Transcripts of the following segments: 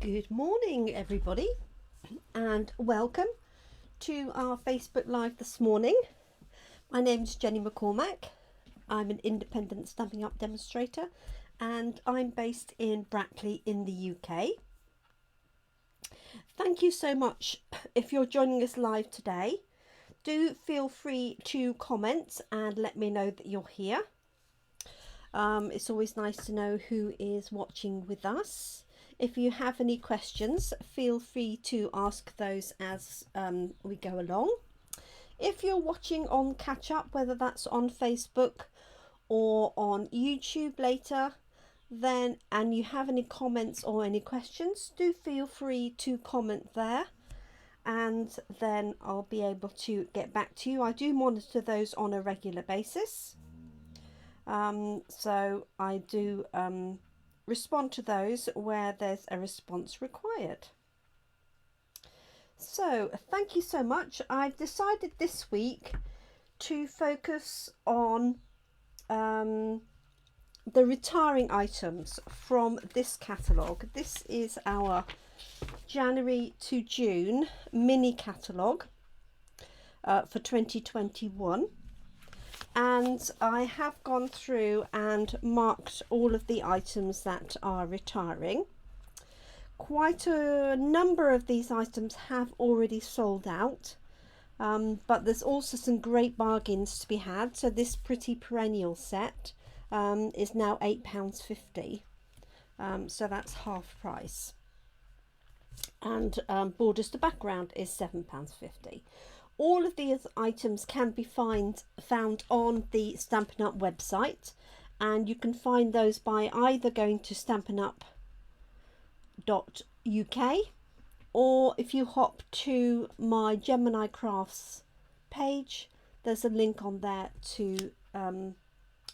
Good morning, everybody, and welcome to our Facebook Live this morning. My name's Jenny McCormack. I'm an independent Stampin' Up demonstrator, and I'm based in Brackley in the UK. Thank you so much if you're joining us live today. Do feel free to comment and let me know that you're here. It's always nice to know who is watching with us. If you have any questions, feel free to ask those as we go along. If you're watching on catch up, whether that's on Facebook or on YouTube later, then and you have any comments or any questions, do feel free to comment there, and then I'll be able to get back to you. I do monitor those on a regular basis, so I do respond to those where there's a response required. So thank you so much. I've decided this week to focus on the retiring items from this catalogue. This is our January to June mini catalogue for 2021. And I have gone through and marked all of the items that are retiring. Quite a number of these items have already sold out, but there's also some great bargains to be had. So this pretty perennial set is now £8.50, so that's half price, and borders to background is £7.50. All of these items can be found on the Stampin' Up website, and you can find those by either going to stampinup.uk, or if you hop to my Jemini Crafts page, there's a link on there to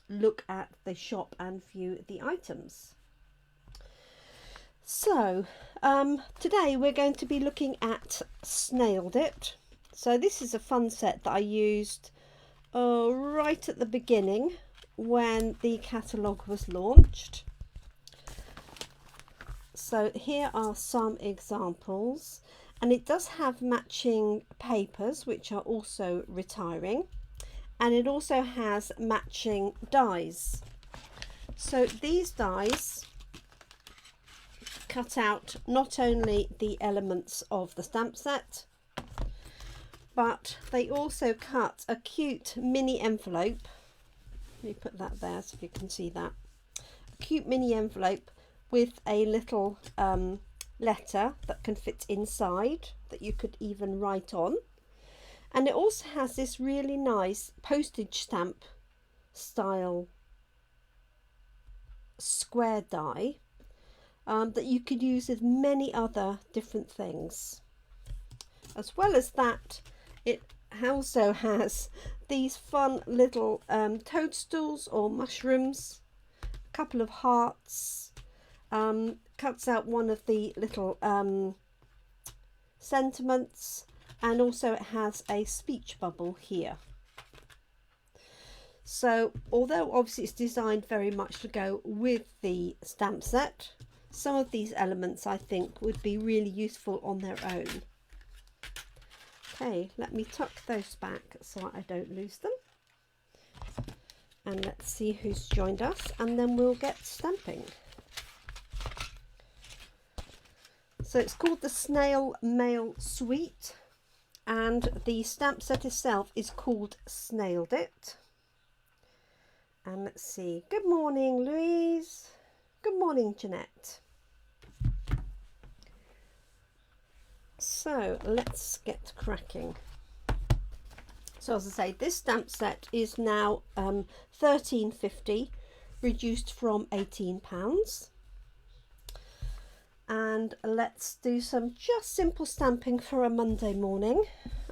look at the shop and view the items. So today we're going to be looking at Snailed It. So this is a fun set that I used right at the beginning when the catalogue was launched. So here are some examples, and it does have matching papers which are also retiring, and it also has matching dies. So these dies cut out not only the elements of the stamp set, but they also cut a cute mini envelope. Let me put that there so you can see that. A cute mini envelope with a little letter that can fit inside, that you could even write on. And it also has this really nice postage stamp style square die that you could use with many other different things. As well as that, it also has these fun little toadstools or mushrooms, a couple of hearts, cuts out one of the little sentiments, and also it has a speech bubble here. So although obviously it's designed very much to go with the stamp set, some of these elements I think would be really useful on their own. Okay, let me tuck those back so I don't lose them. And let's see who's joined us, and then we'll get stamping. So it's called the Snail Mail Suite, and the stamp set itself is called Snailed It. And let's see. Good morning, Louise. Good morning, Jeanette. So let's get cracking. So as I say, this stamp set is now £13.50, reduced from £18. And let's do some just simple stamping for a Monday morning,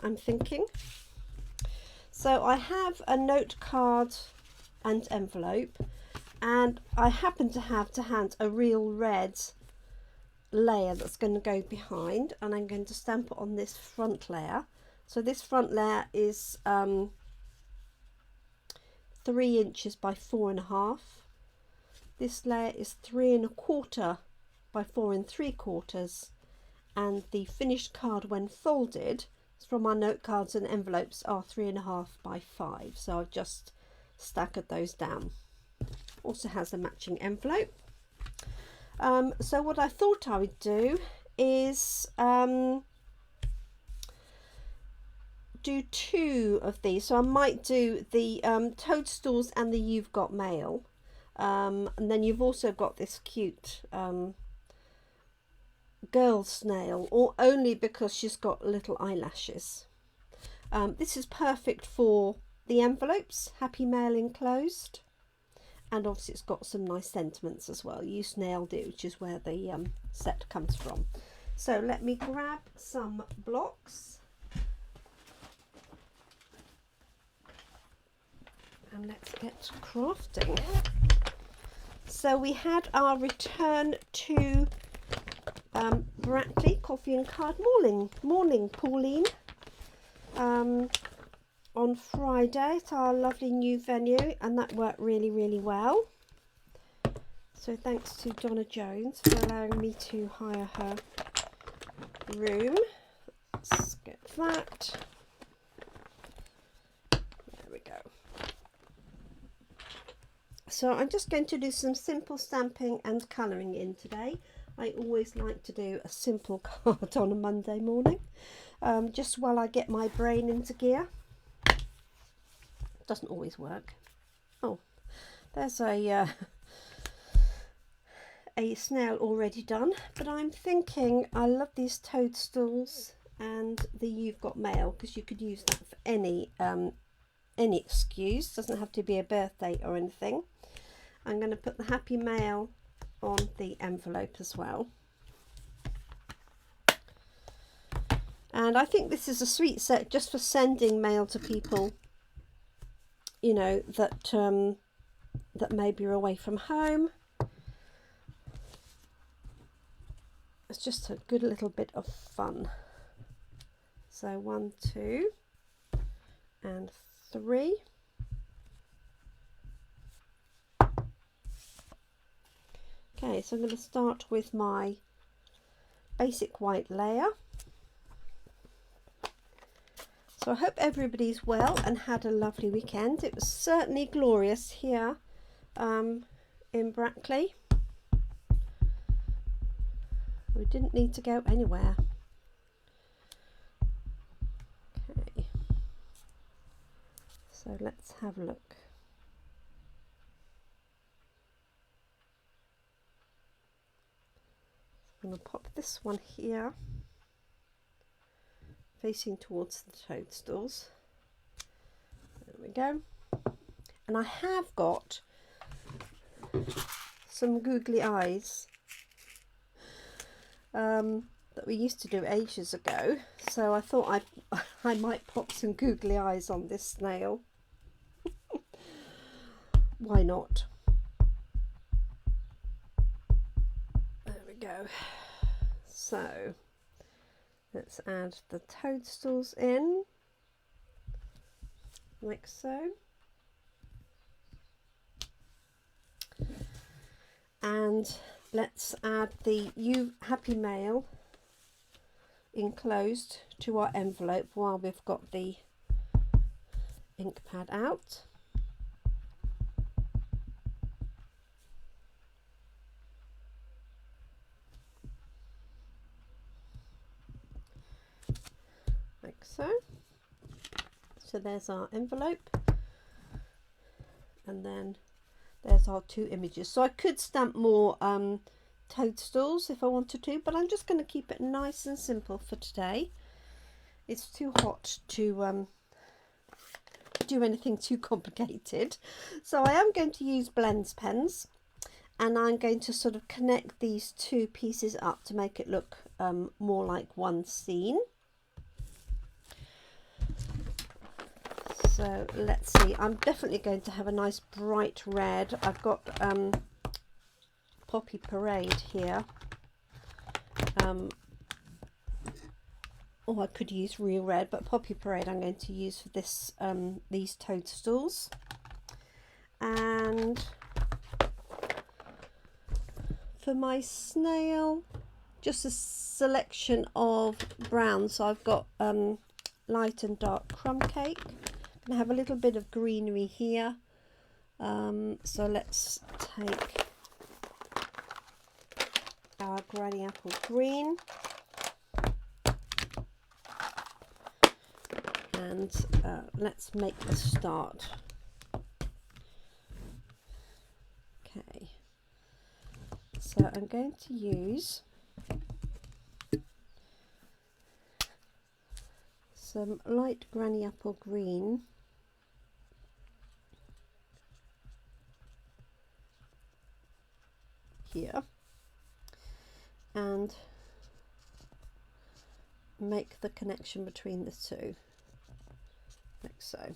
I'm thinking. So I have a note card and envelope, and I happen to have to hand a real red layer that's going to go behind, and I'm going to stamp it on this front layer. So this front layer is 3 inches by 4.5. This layer is 3 1/4 by 4 3/4, and the finished card when folded from our note cards and envelopes are 3.5 by 5. So I've just staggered those down. Also has a matching envelope. So what I thought I would do is do 2 of these. So I might do the toadstools and the You've Got Mail, and then you've also got this cute girl snail, or only because she's got little eyelashes. This is perfect for the envelopes, happy mail enclosed, and obviously it's got some nice sentiments as well. You Snailed It, which is where the set comes from. So let me grab some blocks and let's get crafting. So we had our return to Brackley Coffee and Card morning Pauline, on Friday at our lovely new venue, and that worked really well. So thanks to Donna Jones for allowing me to hire her room. Let's get that. There we go. So I'm just going to do some simple stamping and colouring in today. I always like to do a simple card on a Monday morning, just while I get my brain into gear. Doesn't always work. Oh, there's a snail already done, but I'm thinking I love these toadstools and the You've Got Mail, because you could use that for any excuse. Doesn't have to be a birthday or anything. I'm going to put the happy mail on the envelope as well, and I think this is a sweet set just for sending mail to people, you know, that that maybe are away from home. It's just a good little bit of fun. So 1, 2 and 3. Okay, so I'm going to start with my basic white layer. So I hope everybody's well and had a lovely weekend. It was certainly glorious here in Brackley. We didn't need to go anywhere. Okay, so let's have a look. I'm going to pop this one here, facing towards the toadstools. There we go. And I have got some googly eyes that we used to do ages ago, so I thought I might pop some googly eyes on this snail. Why not? There we go. So let's add the toadstools in, like so. And let's add the Happy Mail enclosed to our envelope while we've got the ink pad out. Like so. So there's our envelope, and then there's our 2 images. So I could stamp more toadstools if I wanted to, but I'm just going to keep it nice and simple for today. It's too hot to do anything too complicated. So I am going to use blends pens, and I'm going to sort of connect these 2 pieces up to make it look more like one scene. So let's see, I'm definitely going to have a nice bright red. I've got Poppy Parade here. Oh, I could use real red, but Poppy Parade I'm going to use for this these toadstools. And for my snail, just a selection of browns. So I've got light and dark crumb cake. I'm gonna have a little bit of greenery here. So let's take our granny apple green and let's make a start. Okay, so I'm going to use some light granny apple green here and make the connection between the two, like so.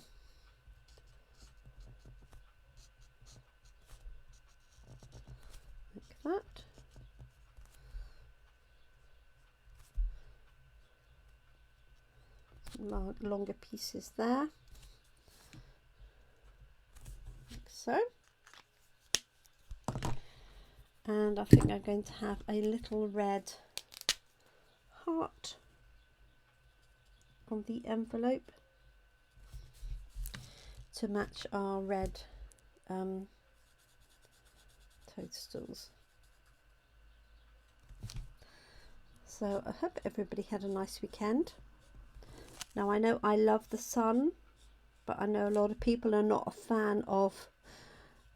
Like that. Some longer pieces there, like so. And I think I'm going to have a little red heart on the envelope to match our red toadstools. So I hope everybody had a nice weekend. Now I know I love the sun, but I know a lot of people are not a fan of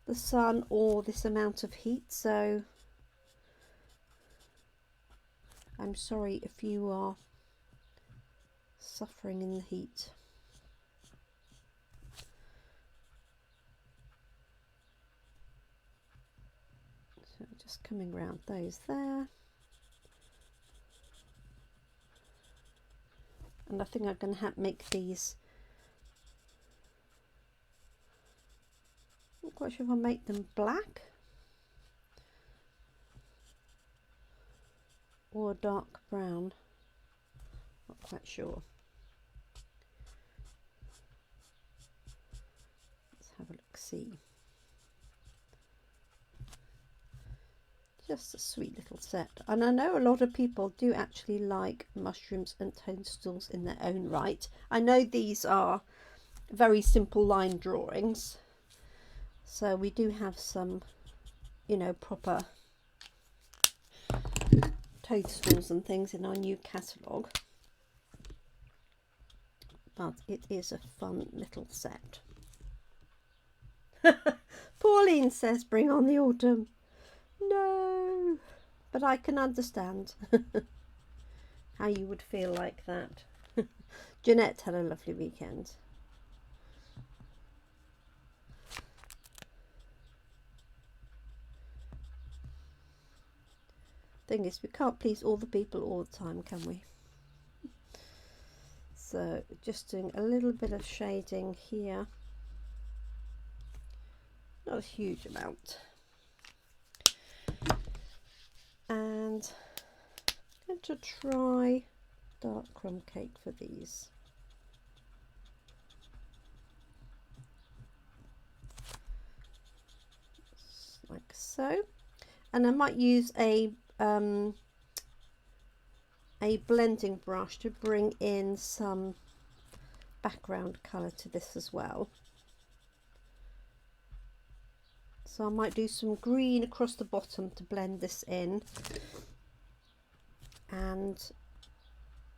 the sun or this amount of heat, so I'm sorry if you are suffering in the heat. So just coming around those there, and I think I'm going to make these, I'm not quite sure if I'll make them black or a dark brown, not quite sure. Let's have a look, see. Just a sweet little set, and I know a lot of people do actually like mushrooms and toadstools in their own right. I know these are very simple line drawings, so we do have some, you know, proper toadstools and things in our new catalogue, but it is a fun little set. Pauline says bring on the autumn. No, but I can understand how you would feel like that. Jeanette had a lovely weekend. Thing is, we can't please all the people all the time, can we? So just doing a little bit of shading here, not a huge amount, and I'm going to try dark crumb cake for these. Like so, and I might use a blending brush to bring in some background colour to this as well. So I might do some green across the bottom to blend this in, and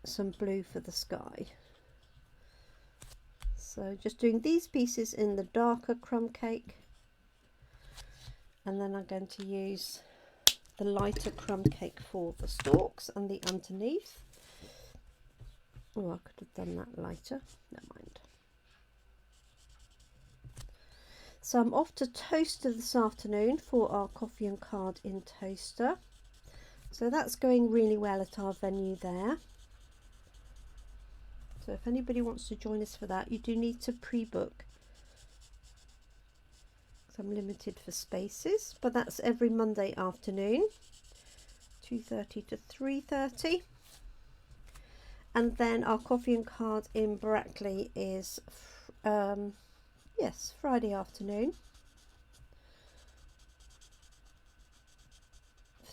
some blue for the sky. So just doing these pieces in the darker crumb cake, and then I'm going to use the lighter crumb cake for the stalks and the underneath. Oh, I could have done that lighter, never mind. So I'm off to Toaster this afternoon for our coffee and card in Toaster. So that's going really well at our venue there. So if anybody wants to join us for that, you do need to pre-book. I'm limited for spaces, but that's every Monday afternoon, 2:30 to 3:30. And then our coffee and card in Brackley is yes, Friday afternoon,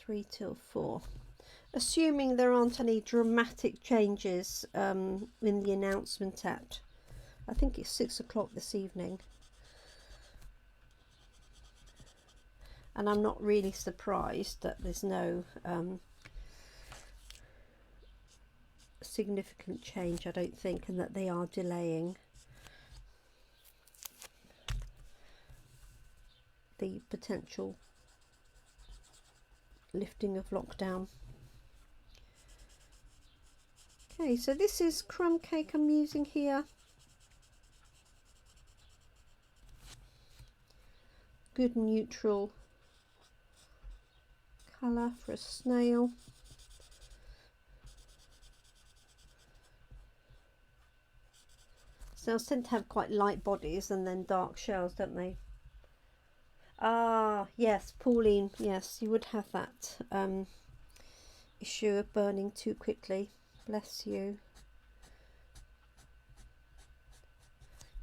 3 till 4. Assuming there aren't any dramatic changes in the announcement at, I think it's 6 o'clock this evening. And I'm not really surprised that there's no significant change, I don't think, and that they are delaying the potential lifting of lockdown. Okay, so this is crumb cake I'm using here. Good neutral colour for a snail. Snails tend to have quite light bodies and then dark shells, don't they? Ah, yes, Pauline, yes, you would have that issue of burning too quickly. Bless you.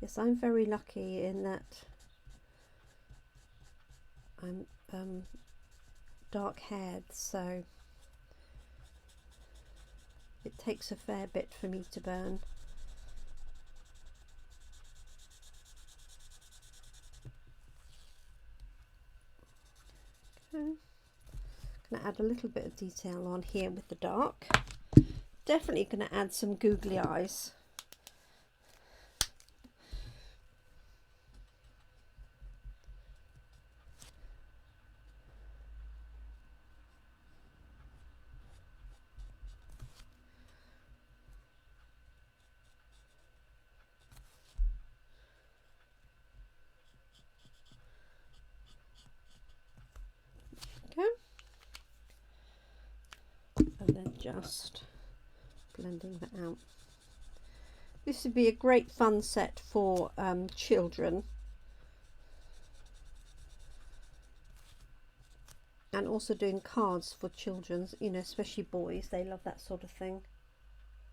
Yes, I'm very lucky in that I'm dark haired, so it takes a fair bit for me to burn. Okay. I'm going to add a little bit of detail on here with the dark. Definitely going to add some googly eyes. Okay. And then just blending that out. This would be a great fun set for children, and also doing cards for children, you know, especially boys. They love that sort of thing.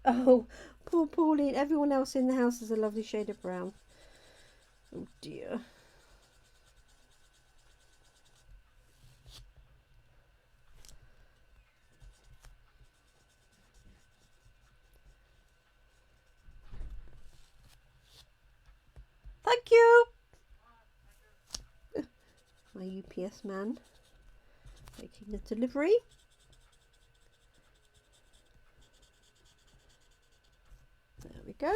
Oh, poor Pauline. Everyone else in the house is a lovely shade of brown. Oh dear. Thank you. My UPS man making the delivery. There we go.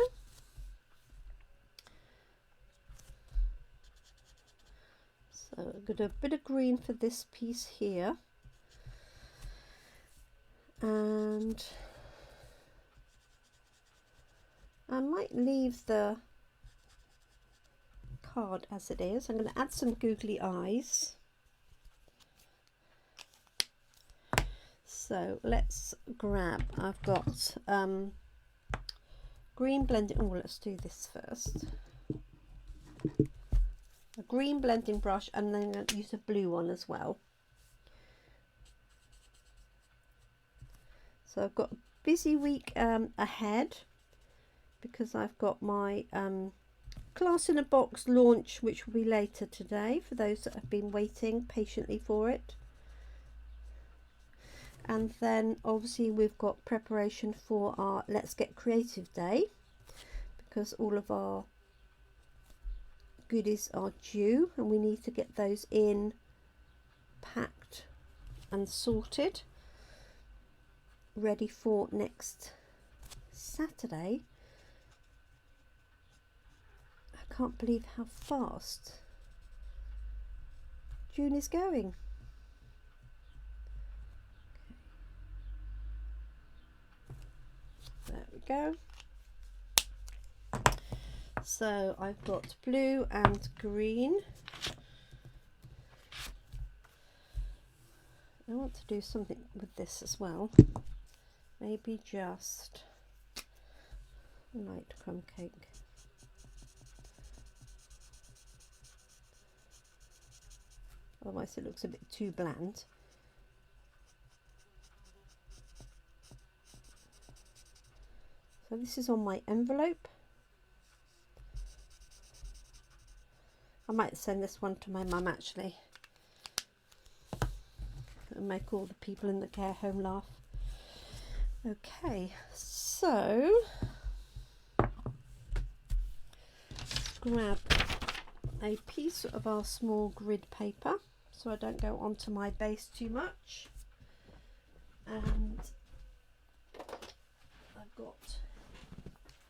So I've got a bit of green for this piece here, and I might leave the card as it is. I'm going to add some googly eyes. So let's grab, I've got green blending, oh let's do this first. A green blending brush, and then I'm going to use a blue one as well. So I've got a busy week ahead, because I've got my Class in a Box launch, which will be later today for those that have been waiting patiently for it. And then obviously we've got preparation for our Let's Get Creative Day, because all of our goodies are due and we need to get those in, packed and sorted, ready for next Saturday. I can't believe how fast June is going. There we go. So I've got blue and green. I want to do something with this as well. Maybe just light crumb cake. Otherwise it looks a bit too bland. So this is on my envelope. I might send this one to my mum actually. and make all the people in the care home laugh. Okay, so grab a piece of our small grid paper so I don't go onto my base too much, and I've got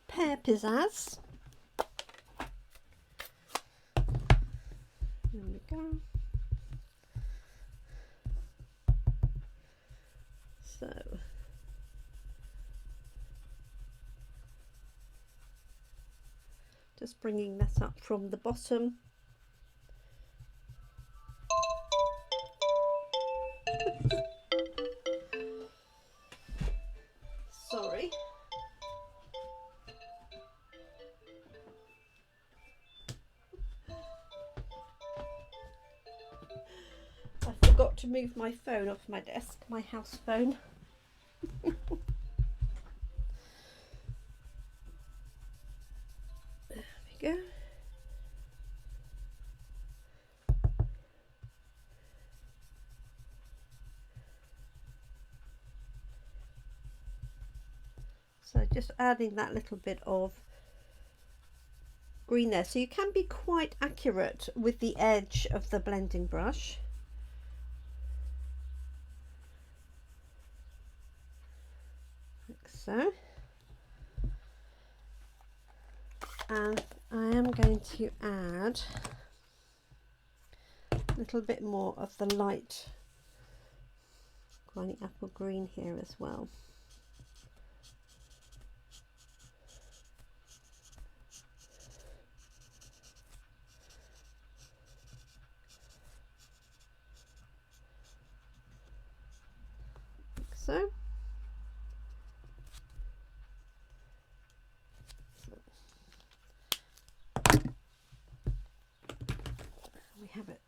pear pizzazz. There we go. So just bringing that up from the bottom. Sorry. I forgot to move my phone off my desk, my house phone. There we go. So just adding that little bit of green there. So you can be quite accurate with the edge of the blending brush. Like so. And I am going to add a little bit more of the light granny apple green here as well. Like so. We have it.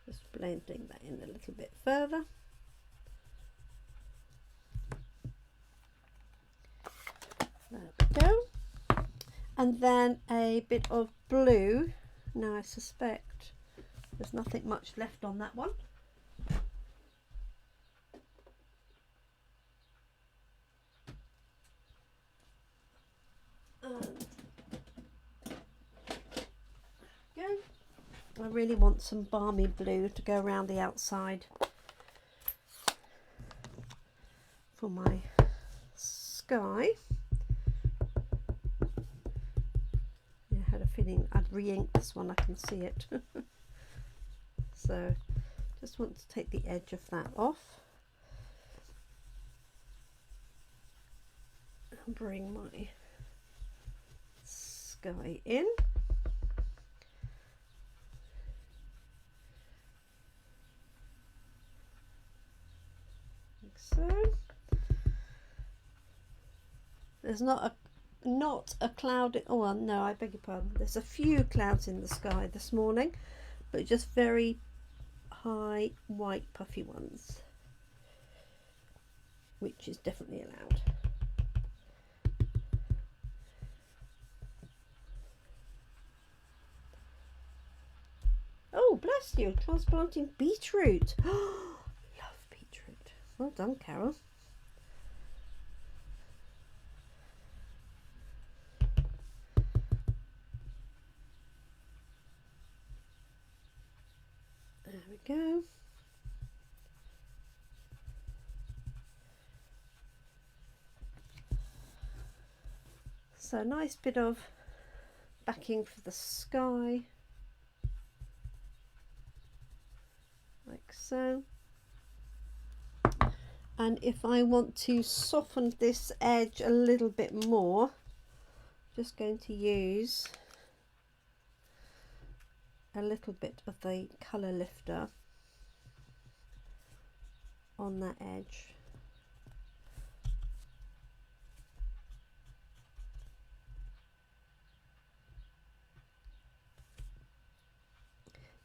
Just blending that in a little bit further. There we go. And then a bit of blue. Now I suspect there's nothing much left on that one. Go. I really want some balmy blue to go around the outside for my sky. Yeah, I had a feeling I'd re-ink this one, I can see it. So just want to take the edge of that off and bring my sky in. Like so. There's not a cloud. Oh no, I beg your pardon. There's a few clouds in the sky this morning, but just very high white puffy ones, which is definitely allowed. Oh, bless you, transplanting beetroot. Love beetroot. Well done, Carol. There we go. So a nice bit of backing for the sky, like so. And if I want to soften this edge a little bit more, just going to use a little bit of the colour lifter on that edge.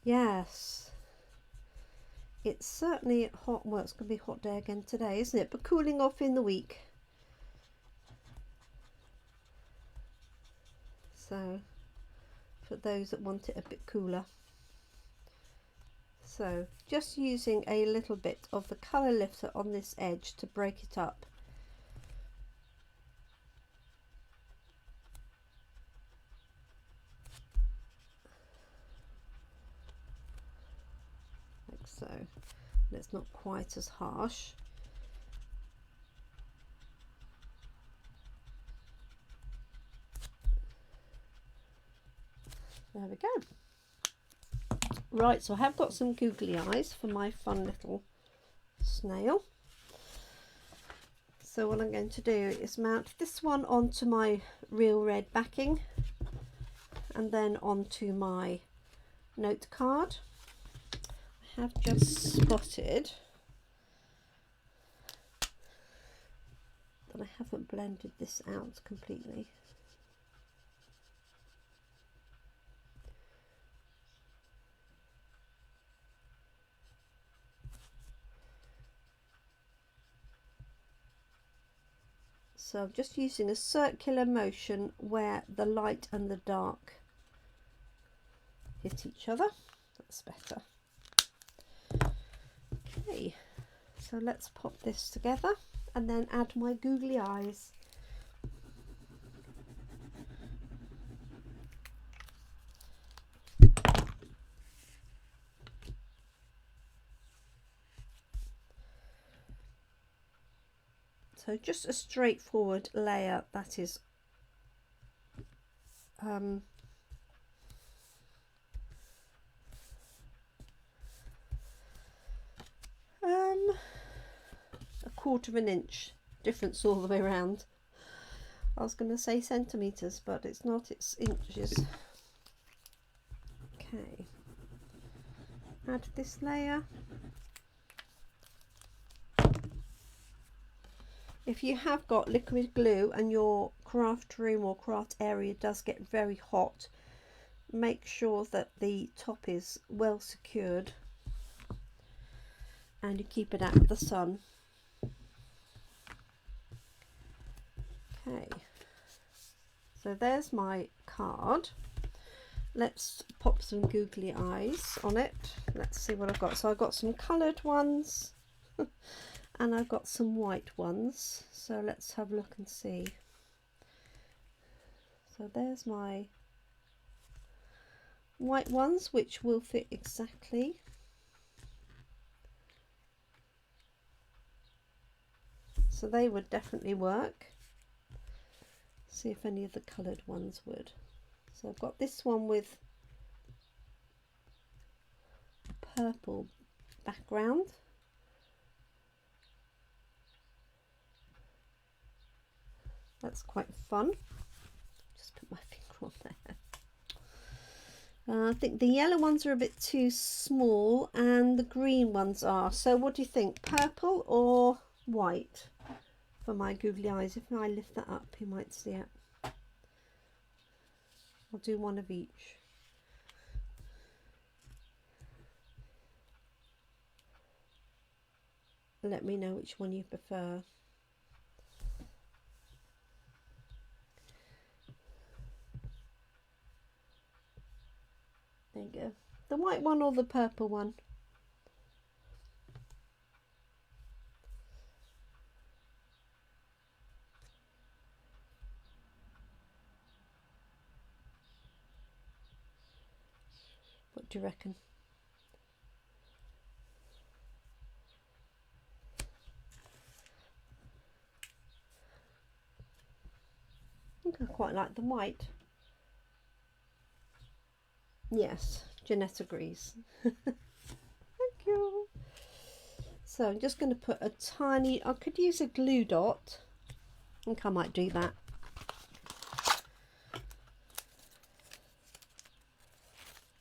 Yes, It's certainly hot. Well, it's going to be a hot day again today, isn't it? But cooling off in the week. So for those that want it a bit cooler. So just using a little bit of the colour lifter on this edge to break it up. Like so. And it's not quite as harsh. There we go. Right, so I have got some googly eyes for my fun little snail. So what I'm going to do is mount this one onto my real red backing and then onto my note card. I have just spotted that I haven't blended this out completely. So I'm just using a circular motion where the light and the dark hit each other. That's better. Okay, so let's pop this together and then add my googly eyes. So just a straightforward layer that is a 1/4 of an inch difference all the way around. I was going to say centimeters, but it's not, it's inches. Okay, add this layer. If you have got liquid glue and your craft room or craft area does get very hot, make sure that the top is well secured and you keep it out of the sun. Okay, so there's my card. Let's pop some googly eyes on it. Let's see what I've got. So I've got some coloured ones and I've got some white ones. So let's have a look and see. So there's my white ones, which will fit exactly. So they would definitely work. See if any of the coloured ones would. So I've got this one with purple background. That's quite fun. Just put my finger on there. I think the yellow ones are a bit too small and the green ones are. So what do you think? Purple or white for my googly eyes? If I lift that up, you might see it. I'll do one of each. Let me know which one you prefer. There you go. The white one or the purple one? What do you reckon? I think I quite like the white. Yes, Jeanette agrees. Thank you. So I'm just going to put a tiny, I could use a glue dot. I think I might do that.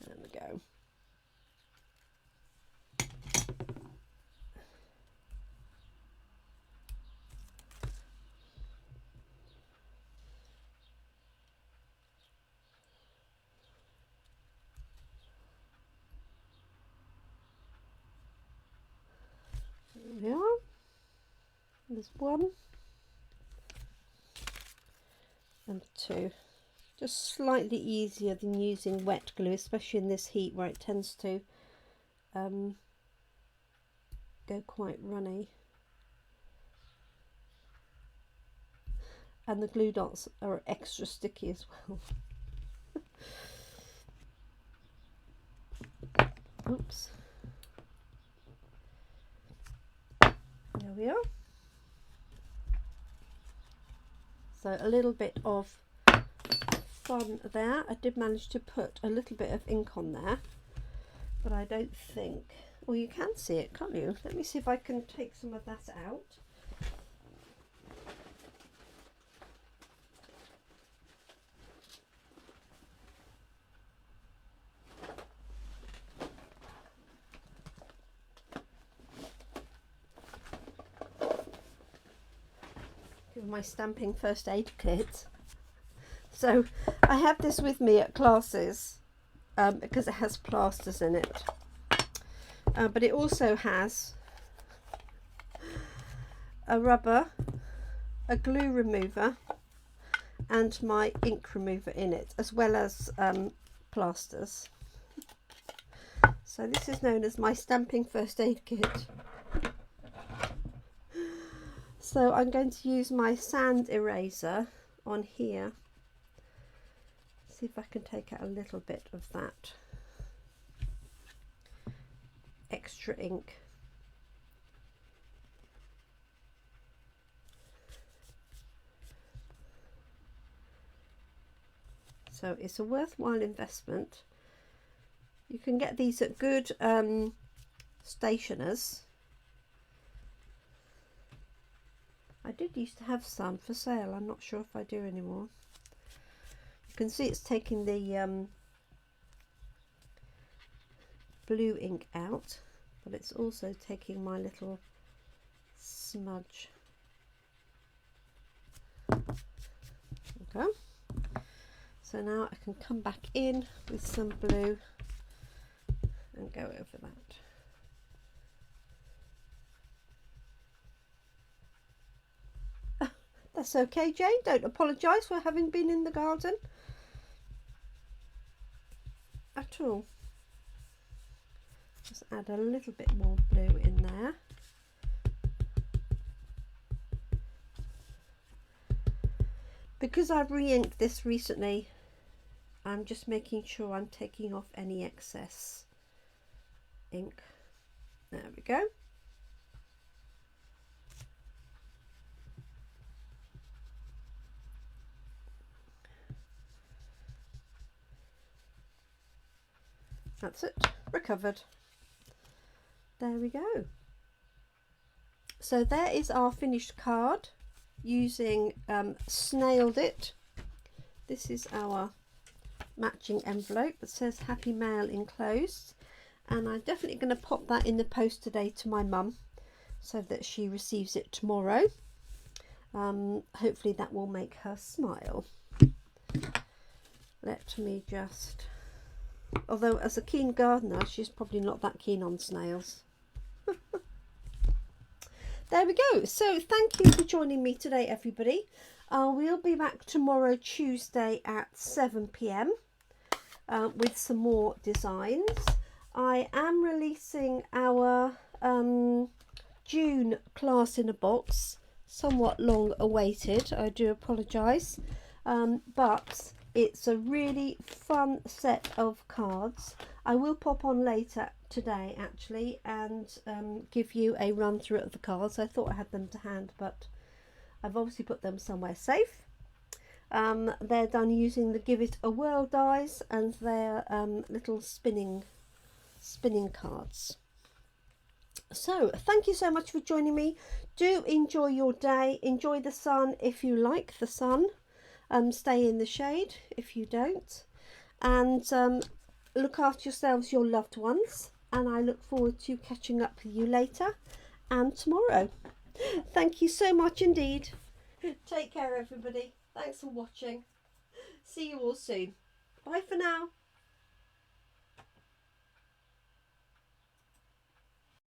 There we go. There's 1 and 2. Just slightly easier than using wet glue, especially in this heat where it tends to go quite runny. And the glue dots are extra sticky as well. Oops. There we are. So a little bit of fun there. I did manage to put a little bit of ink on there, but I don't think, well, you can see it, can't you? Let me see if I can take some of that out. My stamping first aid kit. So I have this with me at classes because it has plasters in it, but it also has a rubber, a glue remover and my ink remover in it, as well as plasters. So this is known as my stamping first aid kit. So I'm going to use my sand eraser on here. See if I can take out a little bit of that extra ink. So it's a worthwhile investment. You can get these at good stationers. I did used to have some for sale. I'm not sure if I do anymore. You can see it's taking the blue ink out, but it's also taking my little smudge. Okay. So now I can come back in with some blue and go over that. That's okay, Jane. Don't apologise for having been in the garden at all. Just add a little bit more blue in there. Because I've re-inked this recently, I'm just making sure I'm taking off any excess ink. There we go. That's it, recovered. There we go. So there is our finished card using Snailed It. This is our matching envelope that says Happy Mail enclosed, and I'm definitely going to pop that in the post today to my mum so that she receives it tomorrow. Hopefully that will make her smile. Let me just, although as a keen gardener she's probably not that keen on snails. There we go. So thank you for joining me today, everybody. We'll be back tomorrow, Tuesday at 7 p.m. With some more designs. I am releasing our June class in a box, somewhat long awaited. I do apologise, but it's a really fun set of cards. I will pop on later today actually and give you a run through of the cards. I thought I had them to hand, but I've obviously put them somewhere safe. They're done using the Give It a Whirl dies, and they're little spinning cards. So thank you so much for joining me. Do enjoy your day, enjoy the sun if you like the sun, stay in the shade if you don't, and look after yourselves, your loved ones, and I look forward to catching up with you later and tomorrow. Thank you so much indeed. Take care, everybody. Thanks for watching. See you all soon. Bye for now.